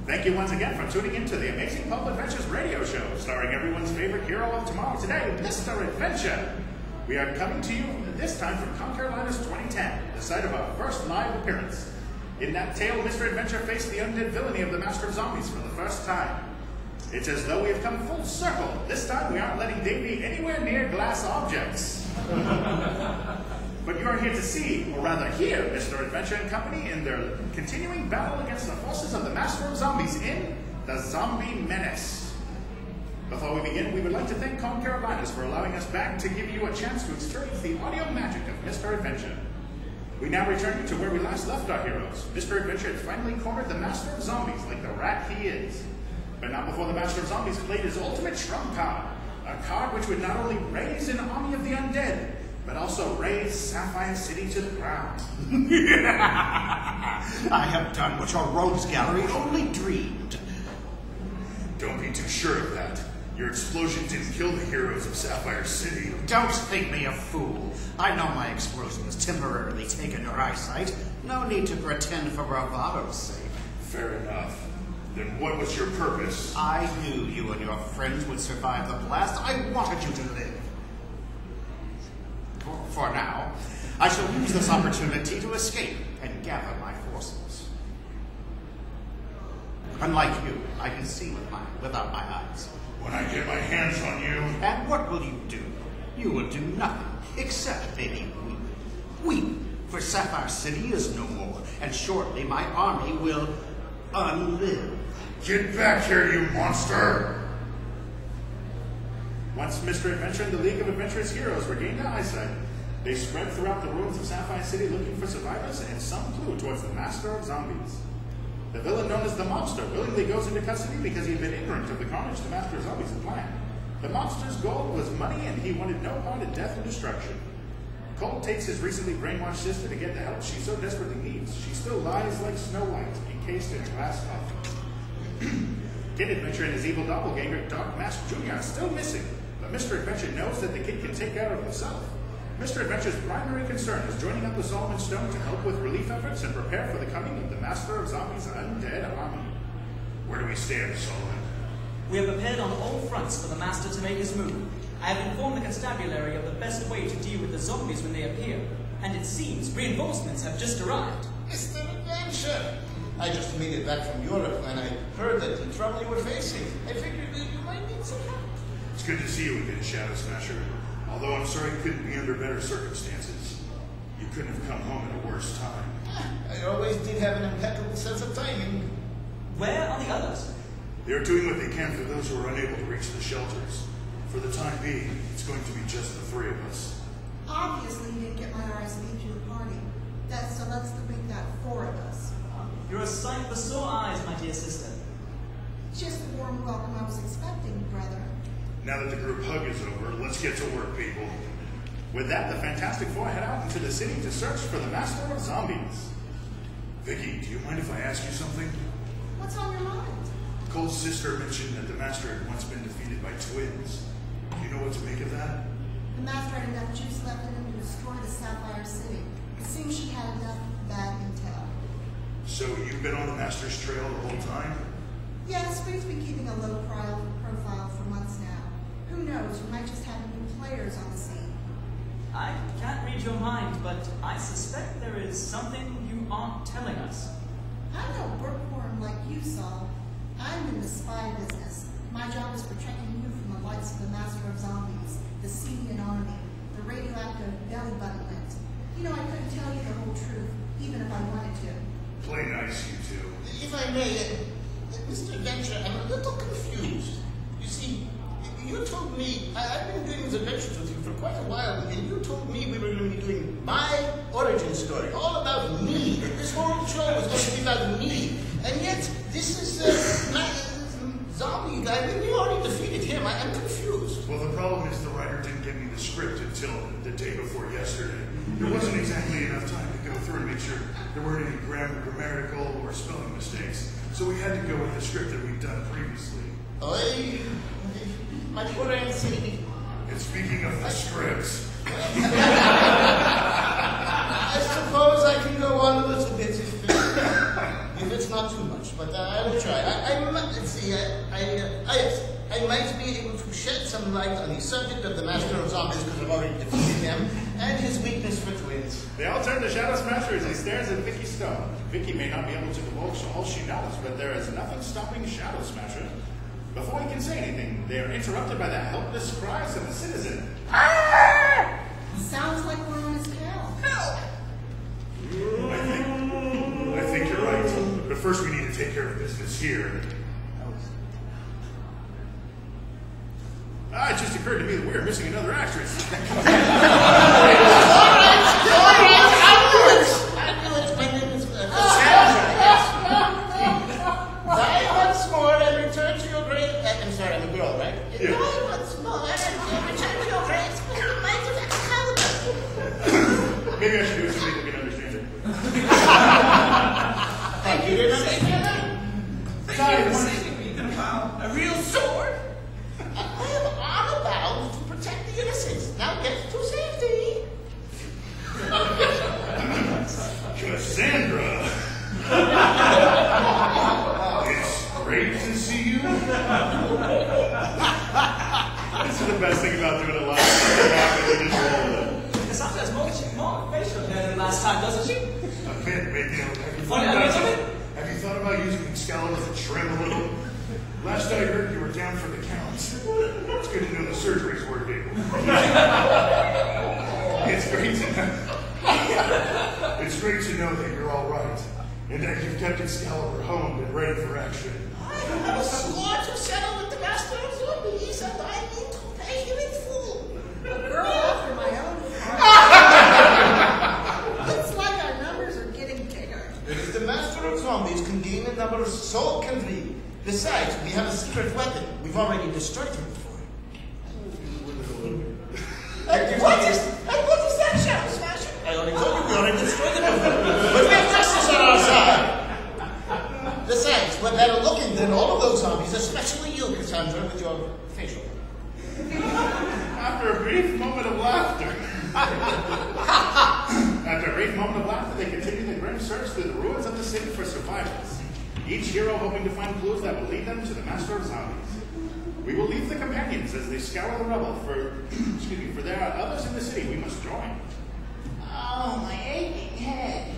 Thank you once again for tuning in to the Amazing Pulp Adventures radio show, starring everyone's favorite hero of tomorrow today, Mr. Adventure. We are coming to you this time from Con Carolina's 2010, the site of our first live appearance. In that tale, Mr. Adventure faced the undead villainy of the Master of Zombies for the first time. It's as though we have come full circle. This time we aren't letting Davey anywhere near glass objects. But you are here to see, or rather hear, Mr. Adventure and company in their continuing battle against the forces of the Master of Zombies in The Zombie Menace. Before we begin, we would like to thank Con Carolinas for allowing us back to give you a chance to experience the audio magic of Mr. Adventure. We now return you to where we last left our heroes. Mr. Adventure has finally cornered the Master of Zombies like the rat he is. But not before the Master of Zombies played his ultimate trump card, a card which would not only raise an army of the undead, but also raise Sapphire City to the ground. I have done what your rogues gallery only dreamed. Don't be too sure of that. Your explosion didn't kill the heroes of Sapphire City. Don't think me a fool. I know my explosion has temporarily taken your eyesight. No need to pretend for bravado's sake. Fair enough. Then what was your purpose? I knew you and your friends would survive the blast. I wanted you to live. For now, I shall use this opportunity to escape and gather my forces. Unlike you, I can see without my eyes. When I get my hands on you... And what will you do? You will do nothing, except maybe weep. Weep, for Sapphire City is no more, and shortly my army will unlive. Get back here, you monster! Once Mr. Adventure and the League of Adventurous Heroes regained their eyesight, they spread throughout the ruins of Sapphire City looking for survivors and some clue towards the Master of Zombies. The villain known as the Mobster willingly goes into custody because he had been ignorant of the carnage the Master of Zombies had planned. The Mobster's goal was money and he wanted no part in death and destruction. Colt takes his recently brainwashed sister to get the help she so desperately needs. She still lies like Snow White, encased in a glass coffin. Kid Adventure and his evil doppelganger, Doc Mask Jr. are still missing, but Mr. Adventure knows that the kid can take care of himself. Mr. Adventure's primary concern is joining up with Solomon Stone to help with relief efforts and prepare for the coming of the Master of Zombies' undead army. Where do we stand, Solomon? We are prepared on all fronts for the Master to make his move. I have informed the constabulary of the best way to deal with the zombies when they appear, and it seems reinforcements have just arrived. Mr. Adventure! I just made it back from Europe when I heard that the trouble you were facing. I figured that you might need some help. It's good to see you again, Shadow Smasher. Although I'm sorry it couldn't be under better circumstances. You couldn't have come home at a worse time. I always did have an impeccable sense of timing. Where are the others? They're doing what they can for those who are unable to reach the shelters. For the time being, it's going to be just the three of us. Obviously, you didn't get my RSV to the party. So let's make that four of us. You're a sight for sore eyes, my dear sister. Just the warm welcome I was expecting, brother. Now that the group hug is over, let's get to work, people. With that, the Fantastic Four head out into the city to search for the Master of Zombies. Vicky, do you mind if I ask you something? What's on your mind? Cole's sister mentioned that the Master had once been defeated by twins. Do you know what to make of that? The Master had enough juice left in him to destroy the Sapphire City. It seems she had enough bad intel. So you've been on the Master's trail the whole time? Yes, we've been keeping a low profile for months now. Who knows, we might just have new players on the scene. I can't read your mind, but I suspect there is something you aren't telling us. I'm no bookworm like you, Saul. I'm in the spy business. My job is protecting you from the likes of the Master of Zombies, the Senior Army, the radioactive belly button lint. You know, I couldn't tell you the whole truth, even if I wanted to. Play nice, you two. If I may, Mr. Adventure, I'm a little confused. You see, you told me, I've been doing these adventures with you for quite a while, and you told me we were going to be doing my origin story, all about me. This whole show was going to be about me. And yet, this is my zombie guy. We already defeated him. I'm confused. Well, the problem is the writer didn't give me the script until the day before yesterday. There wasn't exactly enough time to go through and make sure there weren't any grammatical or spelling mistakes. So we had to go with the script that we'd done previously. Oy, my poor auntie. And speaking of the scripts... I suppose I can go on a little bit if it's not too much, but I will try. Let's see, I might be able to shed some light on the subject of the Master of Zombies, because I've already defeated him, and his weakness for twins. They all turn to Shadow Smasher as he stares at Vicky Stone. Vicky may not be able to divulge all she knows, but there is nothing stopping Shadow Smasher. Before he can say anything, they are interrupted by the helpless cries of a citizen. Ah! Sounds like we're on his tail. Help! I think you're right. But first we need to take care of business here. It just occurred to me that we're missing another actress. All right, I'll do it. My name is Die once more and return to your great... I'm sorry, I'm a girl, right? Yeah. Die once more and return to your great might of Excalibur. Maybe I should do it so people can understand it. Thank you. Didn't understand that? Thank you for saving me, a real sword. I am honor bound to protect the innocents. Now get to safety. Cassandra! It's great to see you. This is the best thing about doing it live. Cassandra has more facial hair than last time, doesn't she? A bit, maybe. Have you thought about using Excalibur as a trim a little? Last I heard, you were down for the count. It's good to know the surgery's working. It's great to know that you're all right, and that you've kept Excalibur home and ready for action. I have a score to settle with the Master of Zombies, and I need to pay him in full. A girl after my own heart. Looks like our numbers are getting bigger. It is the Master of Zombies can gain a number so can we. Besides, we have a secret weapon. We've already destroyed him before. What is that, Shadow Smasher? I already told you we already destroyed him before. But we have justice on our side. Besides, we're better looking than all of those zombies, especially you, Cassandra, with your facial. After a brief moment of laughter, they continue the grim search through the ruins of the city for survivors. Each hero hoping to find clues that will lead them to the Master of Zombies. We will leave the companions as they scour the rubble for there are others in the city we must join. Oh, my aching head.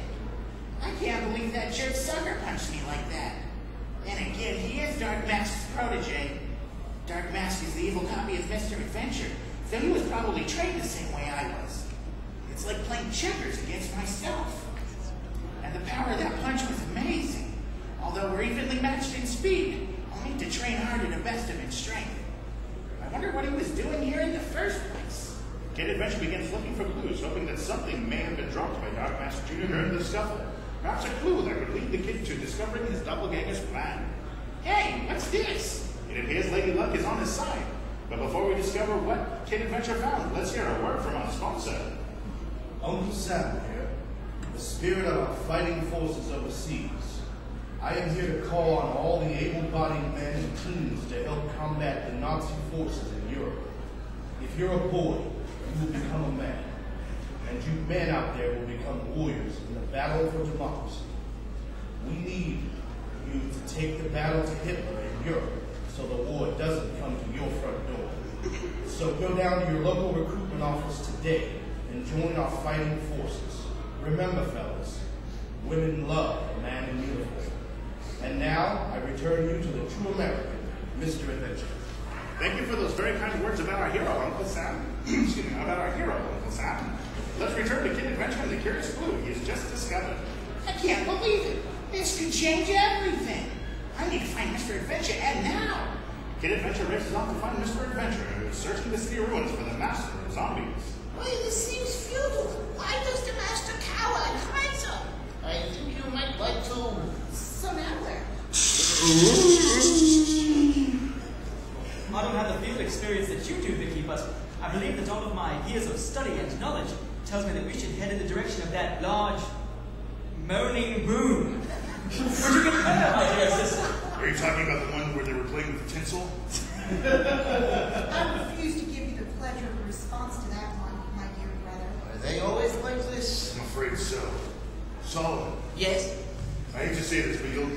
I can't believe that jerk sucker punched me like that. Then again, he is Dark Mask's protege. Dark Mask is the evil copy of Mr. Adventure, so he was probably trained the same way I was. It's like playing checkers against myself. And the power of that punch was amazing. Although we're evenly matched in speed, I'll need to train harder to best him in strength. I wonder what he was doing here in the first place. Kid Adventure begins looking for clues, hoping that something may have been dropped by Dark Mask Jr. during the scuffle. Perhaps a clue that could lead the kid to discovering his doppelganger's plan. Hey, what's this? It appears Lady Luck is on his side. But before we discover what Kid Adventure found, let's hear a word from our sponsor. Uncle Sam here, the spirit of our fighting forces overseas. I am here to call on all the able-bodied men and teens to help combat the Nazi forces in Europe. If you're a boy, you will become a man. And you men out there will become warriors in the battle for democracy. We need you to take the battle to Hitler in Europe so the war doesn't come to your front door. So go down to your local recruitment office today and join our fighting forces. Remember, fellas, women love a man in uniform. And now, I return you to the true American, Mr. Adventure. Thank you for those very kind words about our hero, Uncle Sam. About our hero, Uncle Sam. Let's return to Kid Adventure and the curious clue he has just discovered. I can't believe it. This could change everything. I need to find Mr. Adventure, and now. Kid Adventure races off to find Mr. Adventure, who is searching the city ruins for the Master of Zombies. Why, this seems futile. Why does the Master cower and hide so? I think you might like to... So now where? I don't have the field experience that you do, Vicky, but I believe that all of my years of study and knowledge tells me that we should head in the direction of that large, moaning moon. Would you compare, my dear sister? Are you talking about the one where they were playing with tinsel? I refuse to give you the pleasure of a response to that one, my dear brother. Are they always like this? I'm afraid so. Solomon, Yes? I hate to say this, but you'll